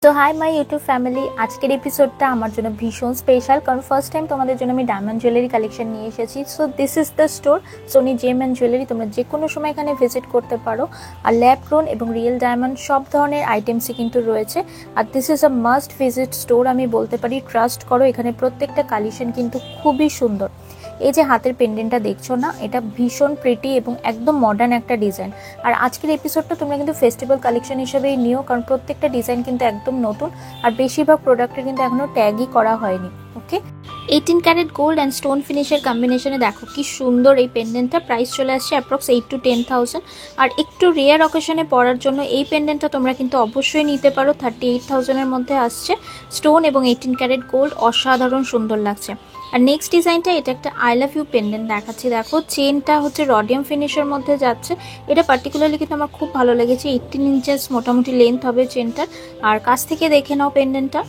তো hi my YouTube family, আজকের এপিসোডটা আমার জন্য ভীষণ স্পেশাল, কারণ ফার্স্ট টাইম তোমাদের জন্য আমি ডায়মন্ড জুয়েলারি কালেকশন নিয়ে এসেছি। So this is the store Soni gem and jewellery. তোমরা যে কোনো সময় এখানে ভিজিট করতে পারো। আর ল্যাব গ্রোন এবং রিয়েল ডায়মন্ড সব ধরনের আইটেমসই কিন্তু রয়েছে। আর this is a must visit store, আমি বলতে পারি। ট্রাস্ট করো, এখানে প্রত্যেকটা কালেকশন কিন্তু খুবই সুন্দর। এই যে হাতের পেন্ডেন্টটা দেখছো না, এটা ভীষণ প্রিটি এবং একদম মডার্ন একটা ডিজাইন। আর আজকের এপিসোডটা তোমরা কিন্তু ফেস্টিভ্যাল কালেকশন হিসেবেই নিও, কারণ প্রত্যেকটা ডিজাইন কিন্তু একদম নতুন আর বেশিরভাগ প্রোডাক্টের কিন্তু এখনো ট্যাগই করা হয়নি। ওকে, 18 ক্যারেট গোল্ড অ্যান্ড স্টোন ফিনিশের কম্বিনেশনে দেখো কি সুন্দর এই পেন্ডেন্টটা। প্রাইস চলে আসছে অ্যাপ্রক্স 8 to 10,000। আর একটু রেয়ার অকেশনে পরার জন্য এই পেন্ডেন্টটা তোমরা কিন্তু অবশ্যই নিতে পারো। 38,000-এর মধ্যে আসছে। স্টোন এবং 18 ক্যারেট গোল্ড অসাধারণ সুন্দর লাগছে। আর নেক্সট ডিজাইনটা, এটা একটা আই লাভ ইউ পেন্ডেন্ট দেখাচ্ছি। দেখো চেনটা হচ্ছে রডিয়াম ফিনিশের মধ্যে যাচ্ছে। এটা পার্টিকুলারলি কিন্তু আমার খুব ভালো লেগেছে। 18 ইঞ্চেস মোটামুটি লেন্থ হবে চেনটার। আর কাছ থেকে দেখে নাও পেন্ডেন্টটা।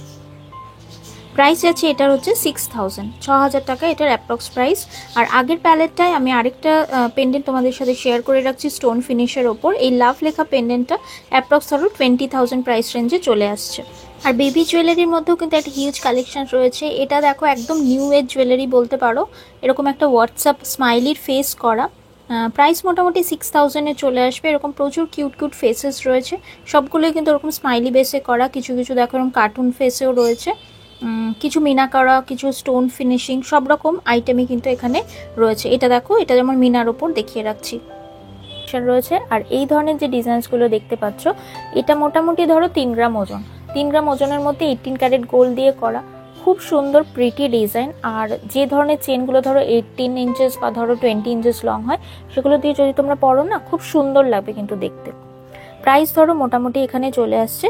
প্রাইস আছে এটার হচ্ছে 6,000, 6,000 টাকা এটার অ্যাপ্রক্স প্রাইস। আর আগের প্যালেটটায় আমি আরেকটা পেন্ডেন্ট তোমাদের সাথে শেয়ার করে রাখছি স্টোন ফিনিশের ওপর। এই লাভ লেখা পেন্ডেন্টটা অ্যাপ্রক্স ধরো 20,000 প্রাইস রেঞ্জে চলে আসছে। আর বেবি জুয়েলারির মধ্যেও কিন্তু একটা হিউজ কালেকশন রয়েছে। এটা দেখো একদম নিউ এজ জুয়েলারি বলতে পারো। এরকম একটা হোয়াটসঅ্যাপ স্মাইলির ফেস করা। প্রাইস মোটামুটি 6,000-এ চলে আসবে। এরকম প্রচুর কিউট কিউট ফেসেস রয়েছে, সবগুলোই কিন্তু ওরকম স্মাইলি বেসে করা। কিছু কিছু দেখো এরকম কার্টুন ফেসেও রয়েছে, কিছু মিনা করা, কিছু স্টোন ফিনিশিং, সব রকম আইটেমই কিন্তু এখানে রয়েছে। এটা দেখো, এটা যেমন মিনার ওপর দেখিয়ে রাখছি রয়েছে। আর এই ধরনের যে ডিজাইনসগুলো দেখতে পাচ্ছ, এটা মোটামুটি ধরো 3 গ্রাম ওজন। 3 গ্রাম ওজনের মধ্যে 18 ক্যারেট গোল্ড দিয়ে করা, খুব সুন্দর প্রিটি ডিজাইন। আর যে ধরনের চেনগুলো ধরো 18 ইঞ্চেস বা ধরো 20 ইঞ্চেস লং হয়, সেগুলো দিয়ে যদি তোমরা পরো না, খুব সুন্দর লাগবে কিন্তু দেখতে। প্রাইস ধরো মোটামুটি এখানে চলে আসছে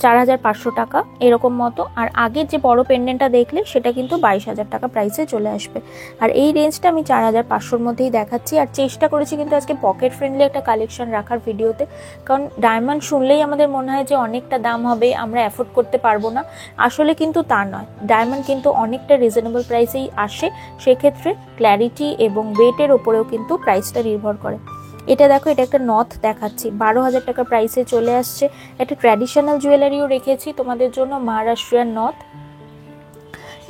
4,500 টাকা এরকম মতো। আর আগের যে বড় পেন্ডেন্টটা দেখলে, সেটা কিন্তু 22,000 টাকা প্রাইসে চলে আসবে। আর এই রেঞ্জটা আমি 4,500-র মধ্যেই দেখাচ্ছি। আর চেষ্টা করেছি কিন্তু আজকে পকেট ফ্রেন্ডলি একটা কালেকশন রাখার ভিডিওতে, কারণ ডায়মন্ড শুনলেই আমাদের মনে হয় যে অনেকটা দাম হবে, আমরা অ্যাফোর্ড করতে পারবো না। আসলে কিন্তু তা নয়, ডায়মন্ড কিন্তু অনেকটা রিজনেবল প্রাইসেই আসে। সেক্ষেত্রে ক্ল্যারিটি এবং ওয়েটের ওপরেও কিন্তু প্রাইসটা নির্ভর করে। এটা দেখো, এটা একটা নথ দেখাচ্ছি, 12,000 টাকা প্রাইসে চলে আসছে। একটা ট্র্যাডিশনাল জুয়েলারিও রেখেছি তোমাদের জন্য, মহারাষ্ট্রিয়ান নথ।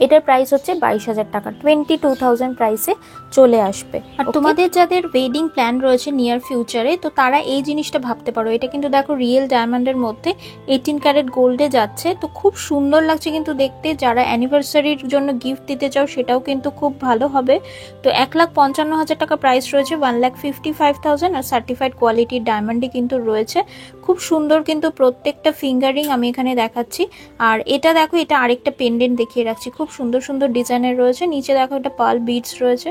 এটার প্রাইস হচ্ছে 22,000 টাকা, 22,000 প্রাইসে চলে আসবে। আর তোমাদের যাদের ওয়েডিং প্ল্যান রয়েছে নিয়ার ফিউচারে, তো তারা এই জিনিসটা ভাবতে পারো। এটা কিন্তু দেখো রিয়েল ডায়মন্ডের মধ্যে 18 ক্যারেট গোল্ডে যাচ্ছে, তো খুব সুন্দর লাগছে কিন্তু দেখতে। যারা অ্যানিভার্সারির জন্য গিফট দিতে চাও, সেটাও কিন্তু খুব ভালো হবে। তো 1,55,000 টাকা প্রাইস রয়েছে, 1,55,000। আর সার্টিফাইড কোয়ালিটির ডায়মন্ডই কিন্তু রয়েছে। খুব সুন্দর কিন্তু প্রত্যেকটা ফিঙ্গারিং আমি এখানে দেখাচ্ছি। আর এটা দেখো, এটা আরেকটা পেন্ডেন্ট দেখিয়ে রাখছি, খুব সুন্দর সুন্দর ডিজাইনের রয়েছে। নিচে দেখো এটা পার্ল বিডস রয়েছে।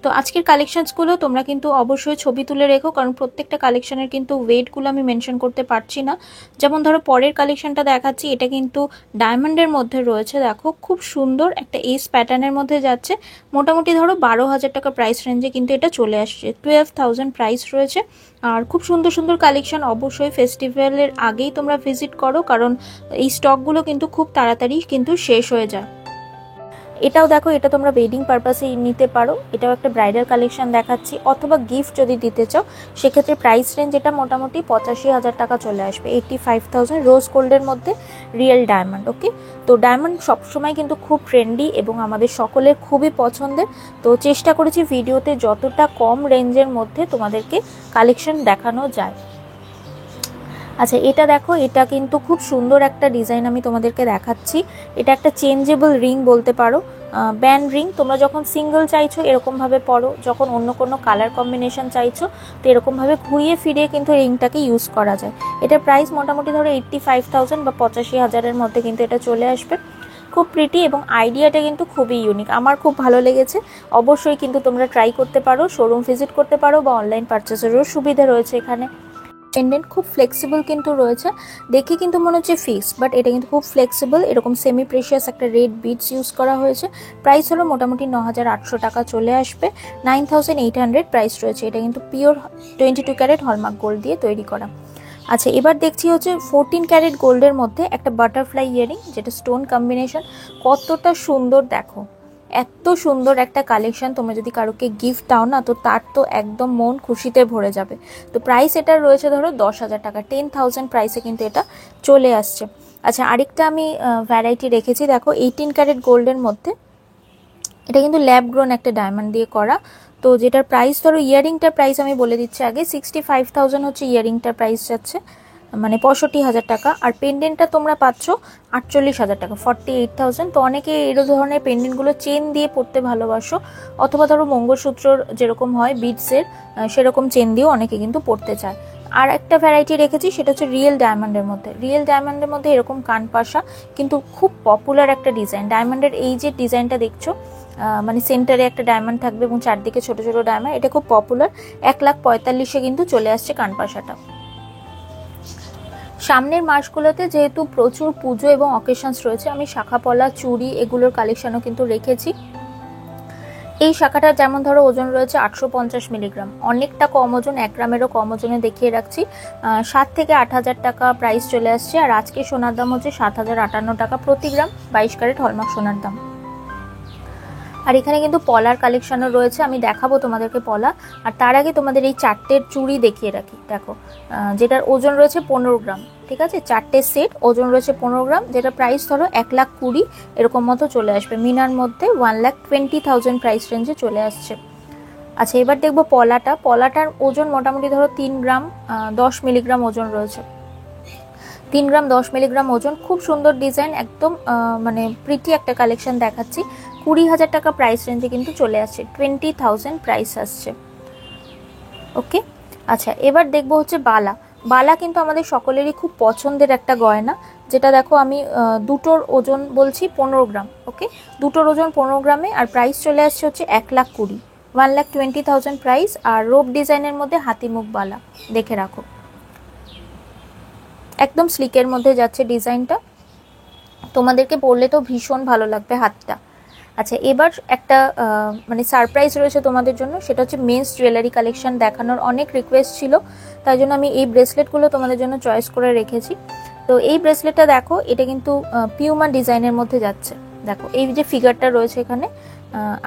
তো আজকের কালেকশনসগুলো তোমরা কিন্তু অবশ্যই ছবি তুলে রেখো, কারণ প্রত্যেকটা কালেকশনের কিন্তু ওয়েটগুলো আমি মেনশন করতে পারছি না। যেমন ধরো পরের কালেকশনটা দেখাচ্ছি, এটা কিন্তু ডায়মন্ডের মধ্যে রয়েছে। দেখো খুব সুন্দর একটা এস প্যাটার্নের মধ্যে যাচ্ছে। মোটামুটি ধরো 12,000 টাকা প্রাইস রেঞ্জে কিন্তু এটা চলে আসছে। 12,000 প্রাইস রয়েছে। আর খুব সুন্দর সুন্দর কালেকশন। অবশ্যই ফেস্টিভ্যালের আগেই তোমরা ভিজিট করো, কারণ এই স্টকগুলো কিন্তু খুব তাড়াতাড়ি কিন্তু শেষ হয়ে যায়। এটাও দেখো, এটা তোমরা ওয়েডিং পারপাসে নিতে পারো। এটাও একটা ব্রাইডাল কালেকশন দেখাচ্ছি, অথবা গিফট যদি দিতে চাও, সেক্ষেত্রে প্রাইস রেঞ্জ এটা মোটামুটি 85,000 টাকা চলে আসবে। 85,000 রোজ গোল্ডের মধ্যে রিয়েল ডায়মন্ড। ওকে, তো ডায়মন্ড সবসময় কিন্তু খুব ট্রেন্ডি এবং আমাদের সকলের খুবই পছন্দের। তো চেষ্টা করেছি ভিডিওতে যতটা কম রেঞ্জের মধ্যে তোমাদেরকে কালেকশন দেখানো যায়। আচ্ছা, এটা দেখো, এটা কিন্তু খুব সুন্দর একটা ডিজাইন আমি তোমাদেরকে দেখাচ্ছি। এটা একটা চেঞ্জেবল রিং বলতে পারো, ব্যান্ড রিং। তোমরা যখন সিঙ্গেল চাইছো এরকমভাবে পরো, যখন অন্য কোনো কালার কম্বিনেশন চাইছো, তো এরকমভাবে ঘুরিয়ে ফিরিয়ে কিন্তু রিংটাকে ইউজ করা যায়। এটার প্রাইস মোটামুটি ধরো 85,000 বা 85,000-এর মধ্যে কিন্তু এটা চলে আসবে। খুব প্রিটি এবং আইডিয়াটা কিন্তু খুবই ইউনিক, আমার খুব ভালো লেগেছে। অবশ্যই কিন্তু তোমরা ট্রাই করতে পারো, শোরুম ভিজিট করতে পারো, বা অনলাইন পারচেসেরও সুবিধা রয়েছে এখানে। পেন্ডেন্ট খুব ফ্লেক্সিবল কিন্তু রয়েছে, দেখে কিন্তু মনে হচ্ছে ফিক্স, বাট এটা কিন্তু খুব ফ্লেক্সিবল। এরকম সেমি প্রেশিয়াস একটা রেড বিডস ইউজ করা হয়েছে। প্রাইস হলো মোটামুটি 9,800 টাকা চলে আসবে। 9,800 প্রাইস রয়েছে। এটা কিন্তু পিওর 22 ক্যারেট হলমার্ক গোল্ড দিয়ে তৈরি করা। আচ্ছা, এবার দেখছি হচ্ছে 14 ক্যারেট গোল্ডের মধ্যে একটা বাটারফ্লাই ইয়ারিং, যেটা স্টোন কম্বিনেশন। কতটা সুন্দর দেখো, এত সুন্দর একটা কালেকশন। তোমরা যদি কারোকে গিফট দাও না, তো তার তো একদম মন খুশিতে ভরে যাবে। তো প্রাইস এটা রয়েছে ধরো 10,000 টাকা, 10,000 প্রাইসে কিন্তু এটা চলে আসছে। আচ্ছা, আরেকটা আমি ভ্যারাইটি রেখেছি, দেখো 18 ক্যারেট গোল্ডের মধ্যে। এটা কিন্তু ল্যাব গ্রোন একটা ডায়মন্ড দিয়ে করা। তো যেটার প্রাইস ধরো, ইয়ারিংটার প্রাইস আমি বলে দিচ্ছি আগে, 65,000 হচ্ছে ইয়ারিংটার প্রাইস যাচ্ছে, মানে 65,000 টাকা। আর পেন্ডেন্টটা তোমরা পাচ্ছ 48,000 টাকা, 48,000। তো অনেকে এই ধরনের পেন্ডেন্টগুলো চেন দিয়ে পরতে ভালোবাসো, অথবা ধরো মঙ্গলসূত্রর যেরকম হয় বিডসের, সেরকম চেন দিয়েও অনেকে কিন্তু পরতে চায়। আর একটা ভ্যারাইটি রেখেছি, সেটা হচ্ছে রিয়েল ডায়মন্ডের মধ্যে। রিয়েল ডায়মন্ডের মধ্যে এরকম কানপাশা, কিন্তু খুব পপুলার একটা ডিজাইন। ডায়মন্ডের এই যে ডিজাইনটা দেখছো, মানে সেন্টারে একটা ডায়মন্ড থাকবে এবং চারদিকে ছোট ছোট ডায়মন্ড, এটা খুব পপুলার। 1,45,000 কিন্তু চলে আসছে কানপাশাটা। সামনের মাসগুলোতে যেহেতু প্রচুর পুজো এবং অকেশনস রয়েছে, আমি শাখা পলা, চুড়ি এগুলোর কালেকশনও কিন্তু রেখেছি। এই শাখাটা যেমন ধরো ওজন রয়েছে 850 মিলিগ্রাম, অনেকটা কম ওজন, 1 গ্রামেরও কম ওজনে দেখিয়ে রাখছি। 7 থেকে 8,000 টাকা প্রাইস চলে আসছে। আর আজকে সোনার দাম হচ্ছে 7,058 টাকা প্রতি গ্রাম, 22 ক্যারেট হলমার্ক সোনার দাম। আর এখানে কিন্তু পলার কালেকশনও রয়েছে, আমি দেখাবো তোমাদেরকে পলা। আর তার আগে তোমাদের এই 4টের চুড়ি দেখিয়ে রাখি। দেখো, যেটার ওজন রয়েছে 15 গ্রাম, ঠিক আছে, 4টে সেট, ওজন রয়েছে 15 গ্রাম, যেটা প্রাইস ধরো 1,20,000 এরকম মতো চলে আসবে। মিনার মধ্যে 1,20,000 প্রাইস রেঞ্জে চলে আসছে। আচ্ছা, এবার দেখবো পলাটা। পলাটার ওজন মোটামুটি ধরো 3 গ্রাম 10 মিলিগ্রাম ওজন রয়েছে। 3 গ্রাম 10 মিলিগ্রাম ওজন, খুব সুন্দর ডিজাইন, একদম মানে প্রিটি একটা কালেকশন দেখাচ্ছি। 20,000 টাকা প্রাইস রেঞ্জে কিন্তু চলে আসছে, 20,000 প্রাইস আসছে। ওকে, আচ্ছা, এবার দেখবো হচ্ছে বালা। বালা কিন্তু আমাদের সকলেরই খুব পছন্দের একটা গয়না, যেটা দেখো আমি দুটোর ওজন বলছি 15 গ্রাম। ওকে, দুটোর ওজন 15 গ্রামে, আর প্রাইস চলে আসছে হচ্ছে 1,20,000, 1,20,000 প্রাইস। আর রোপ ডিজাইনের মধ্যে হাতিমুখ বালা, দেখে রাখো, একদম স্লিকের মধ্যে যাচ্ছে ডিজাইনটা, তোমাদেরকে পরলে তো ভীষণ ভালো লাগবে হাতটা। আচ্ছা, এবার একটা মানে সারপ্রাইজ রয়েছে তোমাদের জন্য, সেটা হচ্ছে মেন্স জুয়েলারি কালেকশন দেখানোর অনেক রিকোয়েস্ট ছিল, তাই জন্য আমি এই ব্রেসলেটগুলো তোমাদের জন্য চয়েস করে রেখেছি। তো এই ব্রেসলেটটা দেখো, এটা কিন্তু পিউমা ডিজাইনের মধ্যে যাচ্ছে। দেখো এই যে ফিগারটা রয়েছে এখানে,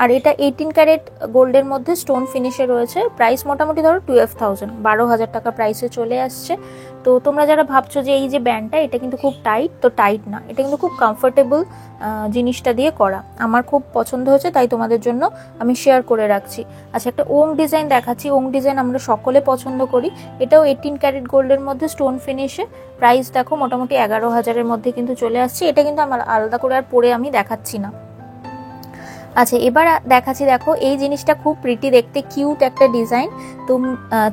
আর এটা 18 ক্যারেট গোল্ডের মধ্যে স্টোন ফিনিশে রয়েছে। প্রাইস মোটামুটি ধরো 12,000, 12,000 টাকা প্রাইসে চলে আসছে। তো তোমরা যারা ভাবছো যে এই যে ব্যান্ডটা, এটা কিন্তু খুব টাইট, তো টাইট না, এটা কিন্তু খুব কমফোর্টেবল জিনিসটা দিয়ে করা, আমার খুব পছন্দ হয়েছে, তাই তোমাদের জন্য আমি শেয়ার করে রাখছি। আচ্ছা, একটা ওং ডিজাইন দেখাচ্ছি। ওং ডিজাইন আমরা সকলে পছন্দ করি, এটাও 18 ক্যারেট গোল্ডের মধ্যে স্টোন ফিনিশে। প্রাইস দেখো মোটামুটি 11,000-এর মধ্যে কিন্তু চলে আসছে। এটা কিন্তু আমার আলাদা করে আর পরে আমি দেখাচ্ছি না। আচ্ছা, এবার দেখাচ্ছি, দেখো এই জিনিসটা খুব প্রিটি দেখতে, কিউট একটা ডিজাইন। তো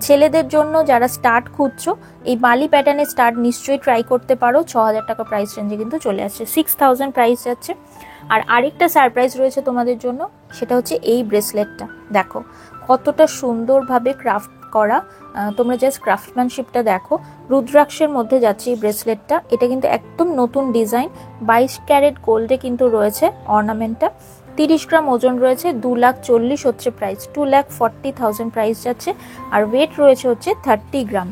ছেলেদের জন্য যারা স্টার্ট খুঁজছো, এই বালি প্যাটার্নের স্টার্ট নিশ্চয়ই ট্রাই করতে পারো। 6,000 টাকা প্রাইস রেঞ্জে কিন্তু চলে আসছে, 6,000 প্রাইস যাচ্ছে। আর আরেকটা সারপ্রাইজ রয়েছে তোমাদের জন্য, সেটা হচ্ছে এই ব্রেসলেটটা। দেখো কতটা সুন্দরভাবে ক্রাফট করা, তোমরা জাস্ট ক্রাফটম্যানশিপটা দেখো। রুদ্রাক্ষের মধ্যে যাচ্ছে এই ব্রেসলেটটা, এটা কিন্তু একদম নতুন ডিজাইন, 22 ক্যারেট গোল্ডে কিন্তু রয়েছে অর্নামেন্টটা। 30 গ্রাম ওজন রয়েছে, 2,40,000 হচ্ছে প্রাইস, 2,40,000 প্রাইস যাচ্ছে। আর ওয়েট রয়েছে হচ্ছে 30 গ্রাম।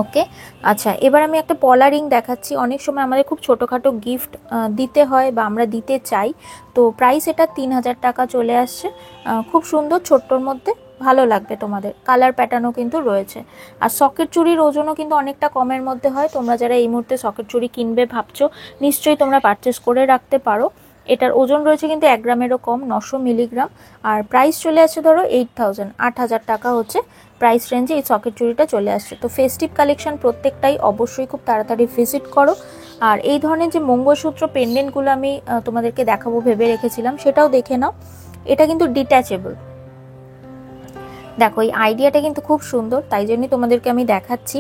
ওকে, আচ্ছা, এবার আমি একটা পলা রিং দেখাচ্ছি। অনেক সময় আমাদের খুব ছোটোখাটো গিফট দিতে হয় বা আমরা দিতে চাই, তো প্রাইস এটা 3,000 টাকা চলে আসছে। খুব সুন্দর, ছোট্টর মধ্যে, ভালো লাগবে তোমাদের, কালার প্যাটার্নও কিন্তু রয়েছে। আর সকেট চুড়ির ওজনও কিন্তু অনেকটা কমের মধ্যে হয়। তোমরা যারা এই মুহূর্তে সকেট চুড়ি কিনবে ভাবছো, নিশ্চয়ই তোমরা পারচেস করে রাখতে পারো। এটার ওজন রয়েছে কিন্তু 1 গ্রামেরও কম, 900 মিলিগ্রাম। আর প্রাইস চলে আসছে ধরো 8,000, 8,000 টাকা হচ্ছে প্রাইস রেঞ্জে এই সকেট চুড়িটা চলে আসছে। তো ফেস্টিভ কালেকশন প্রত্যেকটাই অবশ্যই খুব তাড়াতাড়ি ভিজিট করো। আর এই ধরনের যে মঙ্গলসূত্র পেন্ডেন্টগুলো আমি তোমাদেরকে দেখাবো ভেবে রেখেছিলাম, সেটাও দেখে নাও। এটা কিন্তু ডিট্যাচেবল, দেখো এই আইডিয়াটা কিন্তু খুব সুন্দর, তাই জন্যই তোমাদেরকে আমি দেখাচ্ছি।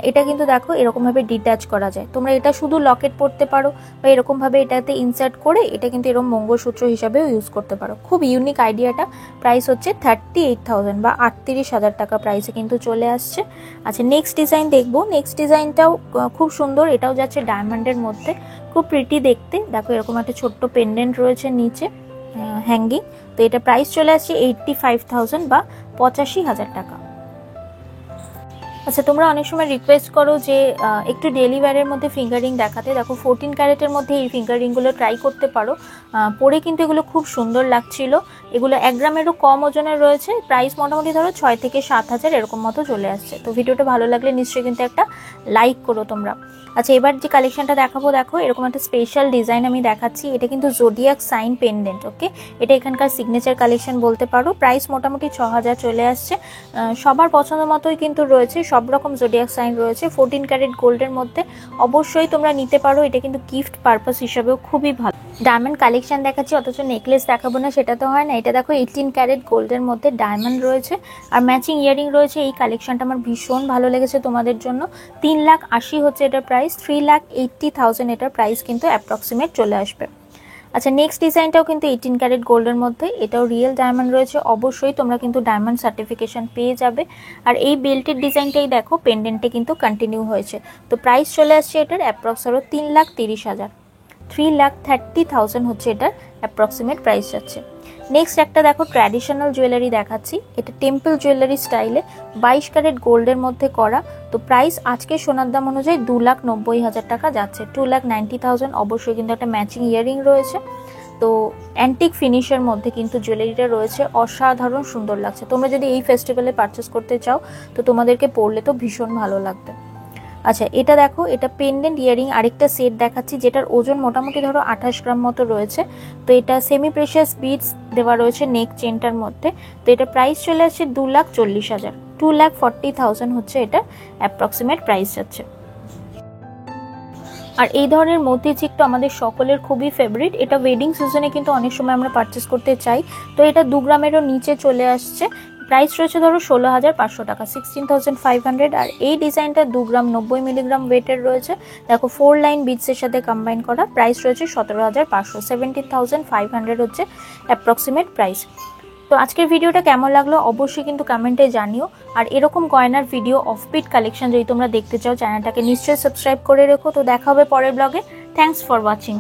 এটা কিন্তু দেখো এরকমভাবে ডিট্যাচ করা যায়, তোমরা এটা শুধু লকেট পরতে পারো, বা এরকমভাবে এটাতে ইনসার্ট করে এটা কিন্তু এরকম মঙ্গলসূত্র হিসাবেও ইউজ করতে পারো। খুব ইউনিক আইডিয়াটা। প্রাইস হচ্ছে 38,000 বা 38,000 টাকা প্রাইসে কিন্তু চলে আসছে। আচ্ছা, নেক্সট ডিজাইন দেখবো। নেক্সট ডিজাইনটাও খুব সুন্দর, এটাও যাচ্ছে ডায়মন্ডের মধ্যে, খুব প্রিটি দেখতে। দেখো এরকম একটা ছোট্ট পেন্ডেন্ট রয়েছে নিচে হ্যাঙ্গিং। তো এটা প্রাইস চলে আসছে 85,000 বা 85,000 টাকা। আচ্ছা, তোমরা অনেক সময় রিকোয়েস্ট করো যে একটু ডেলি ওয়্যারের মধ্যে ফিঙ্গারিং দেখাতে। দেখো 14 ক্যারেটের মধ্যে এই ফিঙ্গারিংগুলো ট্রাই করতে পারো, পরে কিন্তু এগুলো খুব সুন্দর লাগছিল। এগুলো 1 গ্রামেরও কম ওজনের রয়েছে, প্রাইস মোটামুটি ধরো 6 থেকে 7,000 এরকম মতো চলে আসছে। তো ভিডিওটা ভালো লাগলে নিশ্চয়ই কিন্তু একটা লাইক করো তোমরা। আচ্ছা, এবার যে কালেকশনটা দেখাবো, দেখো এরকম একটা স্পেশাল ডিজাইন আমি দেখাচ্ছি। এটা কিন্তু জোডিয়াক সাইন পেন্ডেন্ট, ওকে। এটা এখানকার সিগনেচার কালেকশন বলতে পারো। প্রাইস মোটামুটি 6,000 চলে আসছে। সবার পছন্দ মতোই কিন্তু রয়েছে, সব রকম জোডিয়াক সাইন রয়েছে 14 ক্যারেট গোল্ডের মধ্যে। অবশ্যই তোমরা নিতে পারো, এটা কিন্তু গিফট পারপাস হিসাবেও খুবই ভালো। ডায়মন্ড কালেকশন দেখাচ্ছি, অথচ নেকলেস দেখাবো না, সেটা তো হয় না। এটা দেখো 18 ক্যারেট গোল্ডের মধ্যে ডায়মন্ড রয়েছে আর ম্যাচিং ইয়ারিং রয়েছে। এই কালেকশনটা আমার ভীষণ ভালো লেগেছে তোমাদের জন্য। 3,80,000 হচ্ছে এটার প্রাইস, 3,80,000 এটার প্রাইস কিন্তু অ্যাপ্রক্সিমেট চলে আসবে। আচ্ছা, নেক্সট ডিজাইনটাও কিন্তু 18 ক্যারেট গোল্ডের মধ্যে, এটাও রিয়েল ডায়মন্ড রয়েছে। অবশ্যই তোমরা কিন্তু ডায়মন্ড সার্টিফিকেশন পেয়ে যাবে। আর এই বেল্টের ডিজাইনটাই দেখো পেন্ডেন্টে কিন্তু কন্টিনিউ হয়েছে। তো প্রাইস চলে আসছে এটার অ্যাপ্রক্স আরও 3,30,000, 3,30,000 হচ্ছে এটার অ্যাপ্রক্সিমেট প্রাইস যাচ্ছে। নেক্সট একটা দেখো ট্র্যাডিশনাল জুয়েলারি দেখাচ্ছি। এটা টেম্পল জুয়েলারি স্টাইলে 22 ক্যারেট গোল্ডের মধ্যে করা। তো প্রাইস আজকে সোনার দাম অনুযায়ী 2,90,000 টাকা যাচ্ছে, 2,90,000। অবশ্যই কিন্তু একটা ম্যাচিং ইয়ারিং রয়েছে। তো অ্যান্টিক ফিনিশের মধ্যে কিন্তু জুয়েলারিটা রয়েছে, অসাধারণ সুন্দর লাগছে। তোমরা যদি এই ফেস্টিভ্যালে পারচেস করতে চাও তো তোমাদেরকে পরলে তো ভীষণ ভালো লাগবে। আচ্ছা, এটা দেখো, এটা পেন্ডেন্ট ইয়ারিং আরেকটা সেট দেখাচ্ছি, যেটার ওজন মোটামুটি ধরো 28 গ্রাম মতো রয়েছে। তো এটা সেমি প্রেশিয়াস বিডস দেওয়া রয়েছে নেক চেনটার মধ্যে। তো এটা প্রাইস চলে আসছে 2,40,000, 2,40,000 হচ্ছে এটা অ্যাপ্রক্সিমেট প্রাইস যাচ্ছে। আর এই ধরনের মতি চিকটা আমাদের সকলের খুবই ফেভারিট। এটা ওয়েডিং সিজনে কিন্তু অনেক সময় আমরা পারচেস করতে চাই। তো এটা 2 গ্রামেরও নিচে চলে আসছে। প্রাইস রয়েছে ধরো 16,500 টাকা, 16,500। আর এই ডিজাইনটা 2 গ্রাম 90 মিলিগ্রাম ওয়েটের রয়েছে। দেখো 4 লাইন বিটসের সাথে কম্বাইন করা। প্রাইস রয়েছে 17,500, 17,500 হচ্ছে অ্যাপ্রক্সিমেট প্রাইস। তো আজকের ভিডিওটা কেমন লাগলো অবশ্যই কিন্তু কমেন্টে জানিও। আর এরকম গয়নার ভিডিও অফবিট কালেকশন যদি তোমরা দেখতে চাও চ্যানেলটাকে নিশ্চয়ই সাবস্ক্রাইব করে রেখো। তো দেখা হবে পরের ব্লগে। Thanks for watching.